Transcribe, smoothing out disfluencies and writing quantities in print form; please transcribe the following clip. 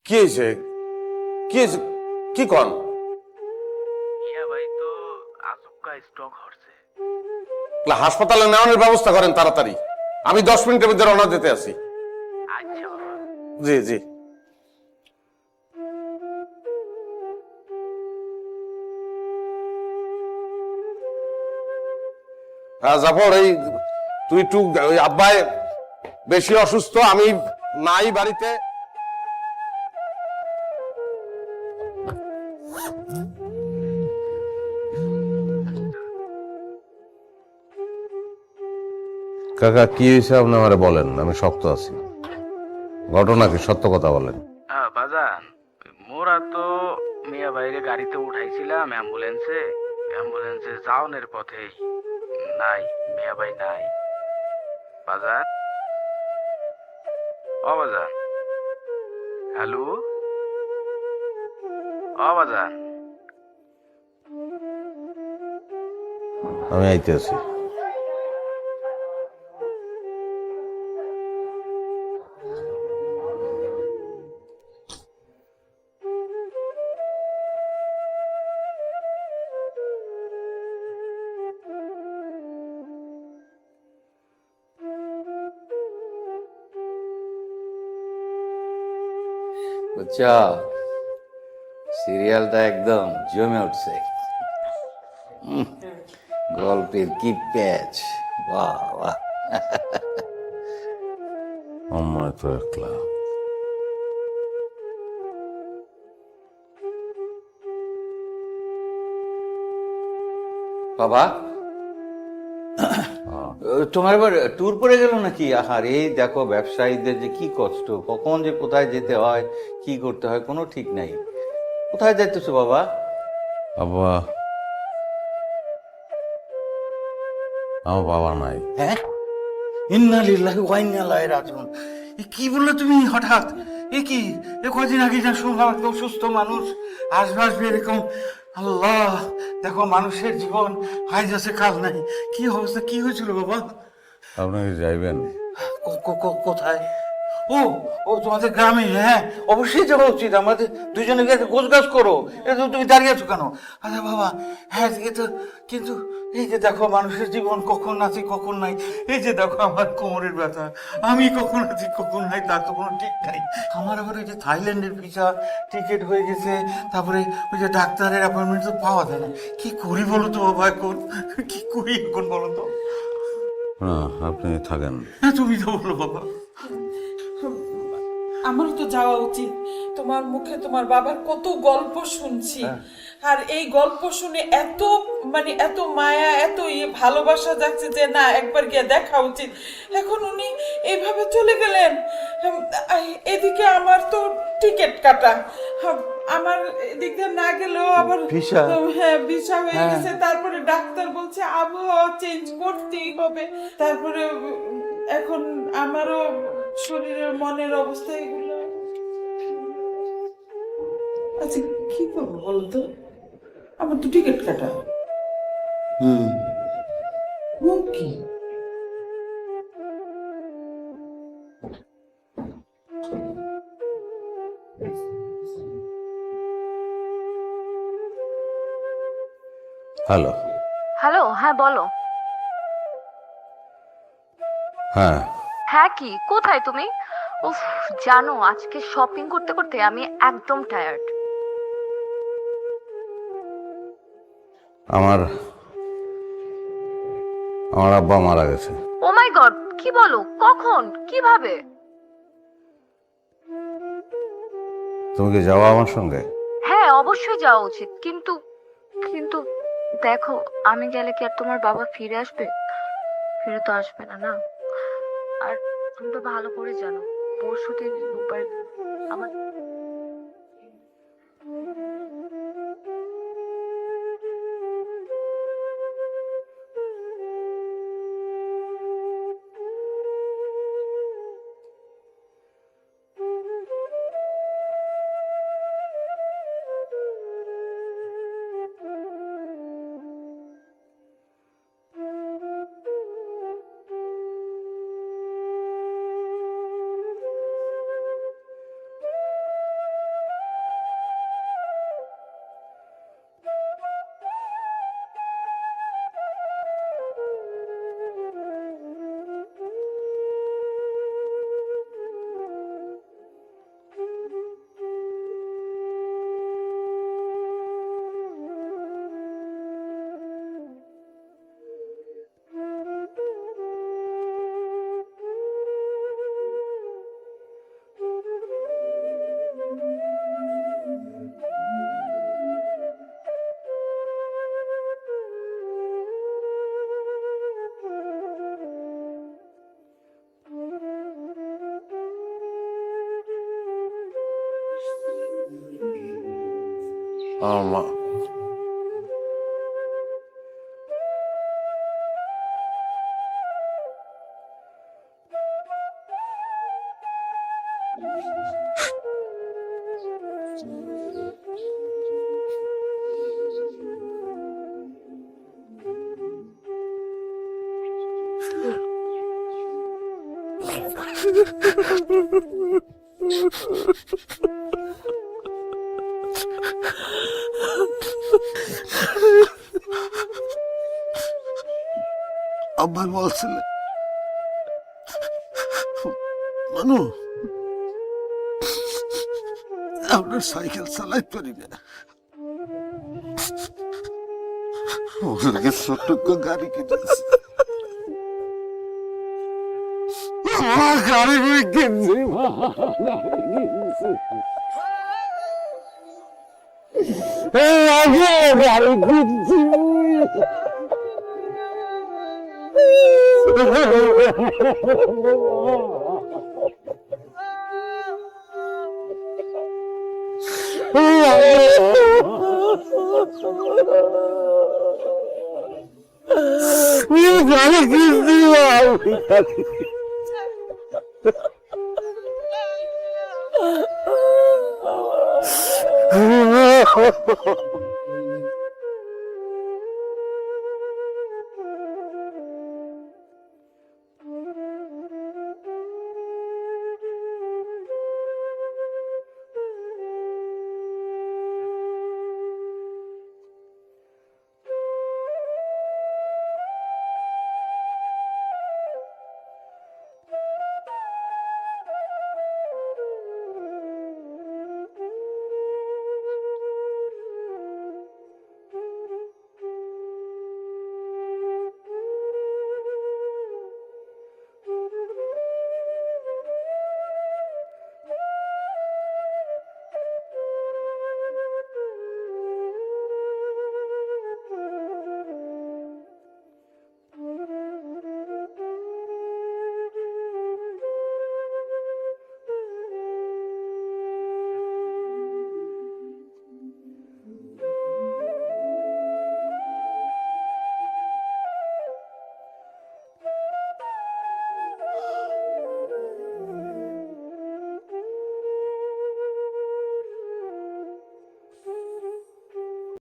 কি হয়েছে? কি হয়েছে? কি কন? মিয়া ভাই তো আচমকা স্ট্রোক হচ্ছে। হাসপাতালে নেওয়ানোর ব্যবস্থা করেন তাড়াতাড়ি। আমি 10 মিনিটের মধ্যে রওনা দিতে আছি। আচ্ছা বাবা। জি জি। হ্যাঁ জাফর, এই তুই একটু ওই আব্বাই বেশি অসুস্থ, আমি নাই বাড়িতে। কাকা কি হয়েছে আপনি আমারে বলেন, আমি শক্ত আছি। ঘটনা কি, সত্য কথা বলেন। বাজান, মোরা তো মিয়া ভাইরে গাড়িতে উঠাইছিলাম অ্যাম্বুলেন্সে। অ্যাম্বুলেন্সে যাওনের পথেই নাই, মিয়া ভাই নাই। বাজান, ও বাজান, হ্যালো, ও বাজান। আমি আইতে আছি। বুঝছো, সিরিয়ালটা একদম জমে উঠছে। গল্পের কি প্যাচ! বাহ বাহ। আমার তো একলা। বাবা, তোমার এবার ট্যুর পড়ে গেল নাকি? আহার, এই দেখো ব্যবসায়ীদের যে কি কষ্ট, কখন যে কোথায় যেতে হয়, কি করতে হয়, কোনো ঠিক নাই। কোথায় যাইতেছো বাবা? আব্বা, আমার বাবা নাই। হ্যাঁ, ইন্না লিল্লাহি ওয়া ইন্না ইলাইহি রাজিউন। এ কি বললে তুমি হঠাৎ? এ কি, এ কদিন আগে যা শুনলাম একদম সুস্থ মানুষ, আসবে আসবে এরকম। আল্লাহ, দেখো মানুষের জীবন আজ আছে কাল নাই। কি অবস্থা, কি হয়েছিল বাবা? আপনি কি যাইবেন? কোথায়? ও, ও তোমাদের গ্রামে? হ্যাঁ, অবশ্যই যাওয়া উচিত। আমাদের দুজনে গিয়ে গোছগাছ করো। এটা তুমি দাঁড়িয়ে আছো কেন? আরে বাবা, হ্যাঁ এদিকে তো, কিন্তু এই যে দেখো মানুষের জীবন কখন আছে কখন নাই। এই যে দেখো আমার কোমরের ব্যথা, আমি কখন আছি কখন নাই তার তো কোনো ঠিক নাই। আমার আবার ওই যে থাইল্যান্ডের ভিসা টিকিট হয়ে গেছে, তারপরে ওই যে ডাক্তারের অ্যাপয়েন্টমেন্ট তো পাওয়া যায় না। কি করি বলো তো বাবা এখন, কি করি এখন বলো তো? না, আপনি থাকেন। হ্যাঁ, তুমি তো বলো বাবা। আমারও তো যাওয়া উচিত। তোমার মুখে তোমার বাবার কত গল্প শুনছি, আর এই গল্প শুনে এত এত মায়া, এত ভালোবাসা যাচ্ছে যে না, একবার গিয়ে দেখা উচিত। এখন উনি এইভাবে চলে গেলেন। এদিকে আমার তো টিকিট কাটা, আমার এদিক দিয়ে না গেলেও আবার ভিসা? হ্যাঁ, ভিসা হয়ে গেছে। তারপরে ডাক্তার বলছে আবহাওয়া চেঞ্জ করতেই হবে। তারপরে এখন আমারও শরীরের মনের অবস্থা এগুলো। আচ্ছা, কি করবো বলো তো? আমার তো টিকিট কাটা। কি হ্যালো। হ্যালো, হ্যাঁ বলো। হ্যাঁ, হ্যাঁ কি, কোথায় তুমি? উফ, জানো আজকে শপিং করতে করতে আমি একদম টায়ার্ড। আমার আমার আব্বা মারা গেছে। ও মাই গড, কি বলো? কখন, কিভাবে? তুমি কি যাওয়া আমার সঙ্গে? হ্যাঁ অবশ্যই যাওয়া উচিত, কিন্তু কিন্তু দেখো, আমি গেলে কি আর তোমার বাবা ফিরে আসবে? ফিরে তো আসবে না, না? আর তুমি তো ভালো করে জানো পরশুদিন রূপার আমার। আমার মা আব্বাই বলছিলে মানু আপনার সাইকেল চালাইতে পারি না ওর লাগে ছোট্ট গাড়ি কিনেছে গাড়ি কিনছি গাড়ি কিনছি